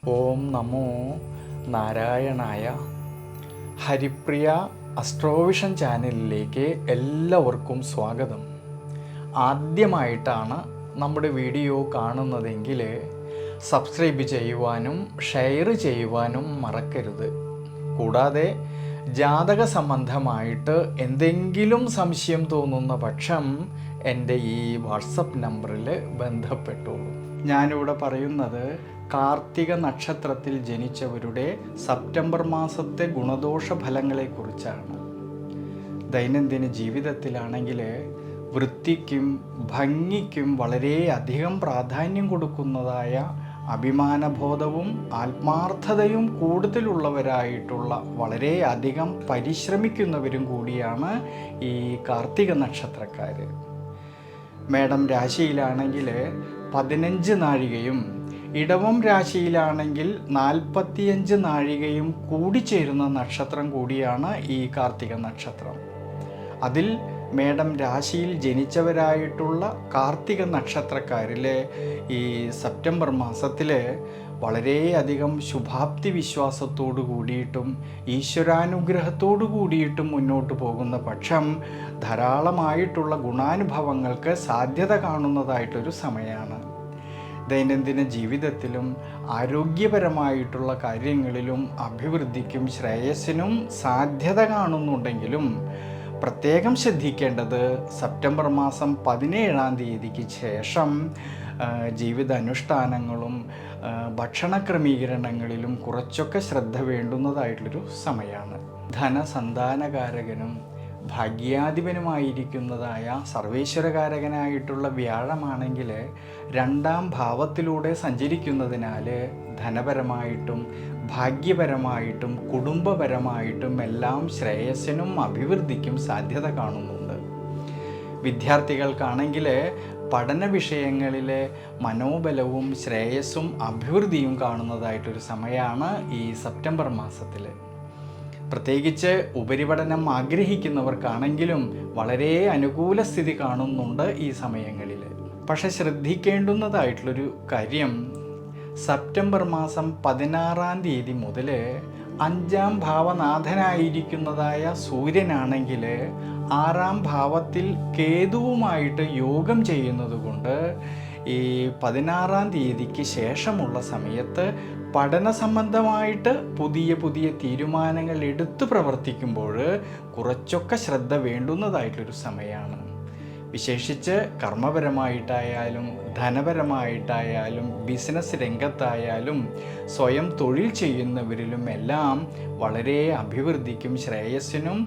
ഓം നമോ നാരായണായ. ഹരിപ്രിയ അസ്ട്രോവിഷൻ ചാനലിലേക്ക് എല്ലാവർക്കും സ്വാഗതം. ആദ്യമായിട്ടാണ് നമ്മുടെ വീഡിയോ കാണുന്നതെങ്കിൽ സബ്സ്ക്രൈബ് ചെയ്യുവാനും ഷെയർ ചെയ്യുവാനും മറക്കരുത്. കൂടാതെ ജാതക സംബന്ധമായിട്ട് എന്തെങ്കിലും സംശയം തോന്നുന്ന പക്ഷം എൻ്റെ ഈ വാട്സപ്പ് നമ്പറിൽ ബന്ധപ്പെട്ടോളൂ. ഞാനിവിടെ പറയുന്നത് കാർത്തിക നക്ഷത്രത്തിൽ ജനിച്ചവരുടെ സെപ്റ്റംബർ മാസത്തെ ഗുണദോഷ ഫലങ്ങളെക്കുറിച്ചാണ്. ദൈനംദിന ജീവിതത്തിലാണെങ്കിൽ വൃത്തിക്കും ഭംഗിക്കും വളരെയധികം പ്രാധാന്യം കൊടുക്കുന്നതായ അഭിമാനബോധവും ആത്മാർത്ഥതയും കൂടുതലുള്ളവരായിട്ടുള്ള വളരെയധികം പരിശ്രമിക്കുന്നവരും കൂടിയാണ് ഈ കാർത്തിക നക്ഷത്രക്കാർ. മേടം രാശിയിലാണെങ്കിൽ 15 നാഴികയും ഇടവം രാശിയിലാണെങ്കിൽ 45 നാഴികയും കൂടിച്ചേരുന്ന നക്ഷത്രം കൂടിയാണ് ഈ കാർത്തിക നക്ഷത്രം. അതിൽ മേടം രാശിയിൽ ജനിച്ചവരായിട്ടുള്ള കാർത്തിക നക്ഷത്രക്കാരിൽ ഈ സെപ്റ്റംബർ മാസത്തിൽ വളരെയധികം ശുഭാപ്തി വിശ്വാസത്തോടു കൂടിയിട്ടും ഈശ്വരാനുഗ്രഹത്തോടു കൂടിയിട്ടും മുന്നോട്ട് പോകുന്ന പക്ഷം ധാരാളമായിട്ടുള്ള ഗുണാനുഭവങ്ങൾക്ക് സാധ്യത കാണുന്നതായിട്ടൊരു സമയമാണ്. ദൈനംദിന ജീവിതത്തിലും ആരോഗ്യപരമായിട്ടുള്ള കാര്യങ്ങളിലും അഭിവൃദ്ധിക്കും ശ്രേയസ്സിനും സാധ്യത കാണുന്നുണ്ടെങ്കിലും പ്രത്യേകം ശ്രദ്ധിക്കേണ്ടത് സെപ്റ്റംബർ മാസം 17-ാം തീയതിക്ക് ശേഷം ജീവിതാനുഷ്ഠാനങ്ങളും ഭക്ഷണ ക്രമീകരണങ്ങളിലും കുറച്ചൊക്കെ ശ്രദ്ധ വേണ്ടുന്നതായിട്ടുള്ളൊരു സമയമാണ്. ധനസന്താനകാരകനും ഭാഗ്യാധിപനുമായിരിക്കുന്നതായ സർവേശ്വരകാരകനായിട്ടുള്ള വ്യാഴമാണെങ്കിൽ 2-ാം ഭാവത്തിലൂടെ സഞ്ചരിക്കുന്നതിനാൽ ധനപരമായിട്ടും ഭാഗ്യപരമായിട്ടും കുടുംബപരമായിട്ടും എല്ലാം ശ്രേയസ്സിനും അഭിവൃദ്ധിക്കും സാധ്യത കാണുന്നുണ്ട്. വിദ്യാർത്ഥികൾക്കാണെങ്കിൽ പഠന വിഷയങ്ങളിലെ മനോബലവും ശ്രേയസ്സും അഭിവൃദ്ധിയും കാണുന്നതായിട്ടൊരു സമയമാണ് ഈ സെപ്റ്റംബർ മാസത്തിൽ. പ്രത്യേകിച്ച് ഉപരിപഠനം ആഗ്രഹിക്കുന്നവർക്കാണെങ്കിലും വളരെ അനുകൂല സ്ഥിതി കാണുന്നുണ്ട് ഈ സമയങ്ങളിൽ. പക്ഷെ ശ്രദ്ധിക്കേണ്ടുന്നതായിട്ടുള്ളൊരു കാര്യം, സെപ്റ്റംബർ മാസം 16-ാം തീയതി മുതൽ 5-ാം ഭാവനാഥനായിരിക്കുന്നതായ സൂര്യനാണെങ്കിൽ 6-ാം ഭാവത്തിൽ കേതുവുമായിട്ട് യോഗം ചെയ്യുന്നത് കൊണ്ട് ഈ 16-ാം തീയതിക്ക് ശേഷമുള്ള സമയത്ത് പഠന സംബന്ധമായിട്ട് പുതിയ പുതിയ തീരുമാനങ്ങൾ എടുത്തു പ്രവർത്തിക്കുമ്പോൾ കുറച്ചൊക്കെ ശ്രദ്ധ വേണ്ടുന്നതായിട്ടൊരു സമയമാണ്. വിശേഷിച്ച് കർമ്മപരമായിട്ടായാലും ധനപരമായിട്ടായാലും ബിസിനസ് രംഗത്തായാലും സ്വയം തൊഴിൽ ചെയ്യുന്നവരിലും എല്ലാം വളരെ അഭിവൃദ്ധിക്കും ശ്രേയസ്സിനും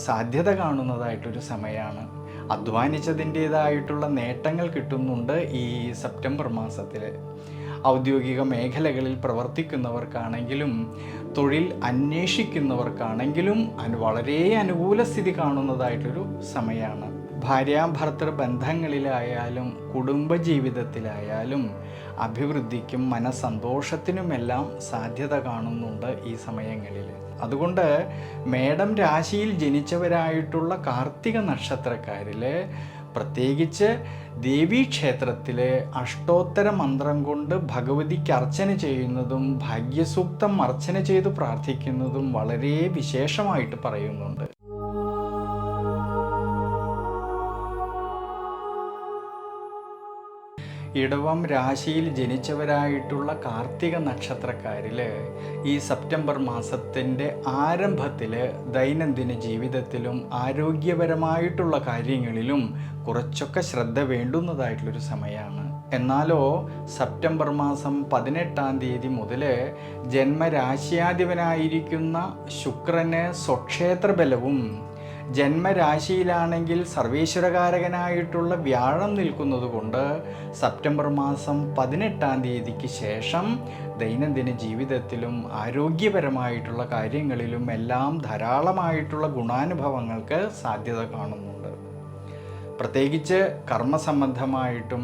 സാധ്യത കാണുന്നതായിട്ടൊരു സമയമാണ്. അധ്വാനിച്ചതിൻ്റേതായിട്ടുള്ള നേട്ടങ്ങൾ കിട്ടുന്നുണ്ട് ഈ സെപ്റ്റംബർ മാസത്തിൽ. ഔദ്യോഗിക മേഖലകളിൽ പ്രവർത്തിക്കുന്നവർക്കാണെങ്കിലും തൊഴിൽ അന്വേഷിക്കുന്നവർക്കാണെങ്കിലും വളരെ അനുകൂല സ്ഥിതി കാണുന്നതായിട്ടൊരു സമയമാണ്. ഭാര്യാഭർത്തൃ ബന്ധങ്ങളിലായാലും കുടുംബജീവിതത്തിലായാലും അഭിവൃദ്ധിക്കും മനസ്സന്തോഷത്തിനുമെല്ലാം സാധ്യത കാണുന്നുണ്ട് ഈ സമയങ്ങളിൽ. അതുകൊണ്ട് മേടം രാശിയിൽ ജനിച്ചവരായിട്ടുള്ള കാർത്തിക നക്ഷത്രക്കാരിൽ പ്രത്യേകിച്ച് ദേവീക്ഷേത്രത്തിൽ അഷ്ടോത്തര മന്ത്രം കൊണ്ട് ഭഗവതിക്ക് അർച്ചന ചെയ്യുന്നതും ഭാഗ്യസൂക്തം അർച്ചന ചെയ്ത് പ്രാർത്ഥിക്കുന്നതും വളരെ വിശേഷമായിട്ട് പറയുന്നുണ്ട്. ഇടവം രാശിയിൽ ജനിച്ചവരായിട്ടുള്ള കാർത്തിക നക്ഷത്രക്കാരിൽ ഈ സെപ്റ്റംബർ മാസത്തിൻ്റെ ആരംഭത്തിൽ ദൈനംദിന ജീവിതത്തിലും ആരോഗ്യപരമായിട്ടുള്ള കാര്യങ്ങളിലും കുറച്ചൊക്കെ ശ്രദ്ധ വേണ്ടുന്നതായിട്ടുള്ളൊരു സമയമാണ്. എന്നാലോ സെപ്റ്റംബർ മാസം 18-ാം തീയതി മുതൽ ജന്മരാശ്യാധിപനായിരിക്കുന്ന ശുക്രന് സ്വക്ഷേത്ര ബലവും ജന്മരാശിയിലാണെങ്കിൽ സർവേശ്വരകാരകനായിട്ടുള്ള വ്യാഴം നിൽക്കുന്നത് കൊണ്ട് സെപ്റ്റംബർ മാസം 18-ാം തീയതിക്ക് ശേഷം ദൈനംദിന ജീവിതത്തിലും ആരോഗ്യപരമായിട്ടുള്ള കാര്യങ്ങളിലും എല്ലാം ധാരാളമായിട്ടുള്ള ഗുണാനുഭവങ്ങൾക്ക് സാധ്യത കാണുന്നുണ്ട്. പ്രത്യേകിച്ച് കർമ്മസംബന്ധമായിട്ടും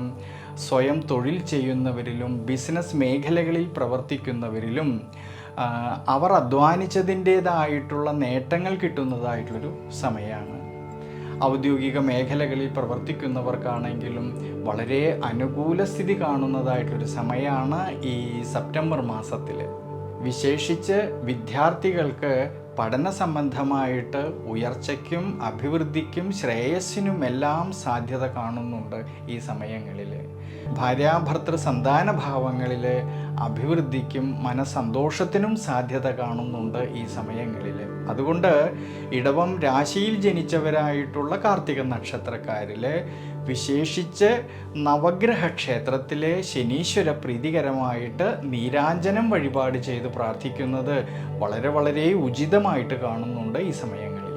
സ്വയം തൊഴിൽ ചെയ്യുന്നവരിലും ബിസിനസ് മേഖലകളിൽ പ്രവർത്തിക്കുന്നവരിലും അവർ അധ്വാനിച്ചതിൻ്റേതായിട്ടുള്ള നേട്ടങ്ങൾ കിട്ടുന്നതായിട്ടുള്ളൊരു സമയമാണ്. ഔദ്യോഗിക മേഖലകളിൽ പ്രവർത്തിക്കുന്നവർക്കാണെങ്കിലും വളരെ അനുകൂല സ്ഥിതി കാണുന്നതായിട്ടൊരു സമയമാണ് ഈ സെപ്റ്റംബർ മാസത്തിൽ. വിശേഷിച്ച് വിദ്യാർത്ഥികൾക്ക് പഠന സംബന്ധമായിട്ട് ഉയർച്ചയ്ക്കും അഭിവൃദ്ധിക്കും ശ്രേയസ്സിനുമെല്ലാം സാധ്യത കാണുന്നുണ്ട് ഈ സമയങ്ങളിൽ. ഭാര്യാഭർത്തൃ സന്താന ഭാവങ്ങളിൽ അഭിവൃദ്ധിക്കും മനസ്സന്തോഷത്തിനും സാധ്യത കാണുന്നുണ്ട് ഈ സമയങ്ങളിൽ. അതുകൊണ്ട് ഇടവം രാശിയിൽ ജനിച്ചവരായിട്ടുള്ള കാർത്തിക നക്ഷത്രക്കാരിൽ വിശേഷിച്ച് നവഗ്രഹ ക്ഷേത്രത്തിലെ ശനീശ്വര പ്രീതികരമായിട്ട് നീരാഞ്ജനം വഴിപാട് ചെയ്ത് പ്രാർത്ഥിക്കുന്നത് വളരെ വളരെ ഉചിതമായിട്ട് കാണുന്നുണ്ട് ഈ സമയങ്ങളിൽ.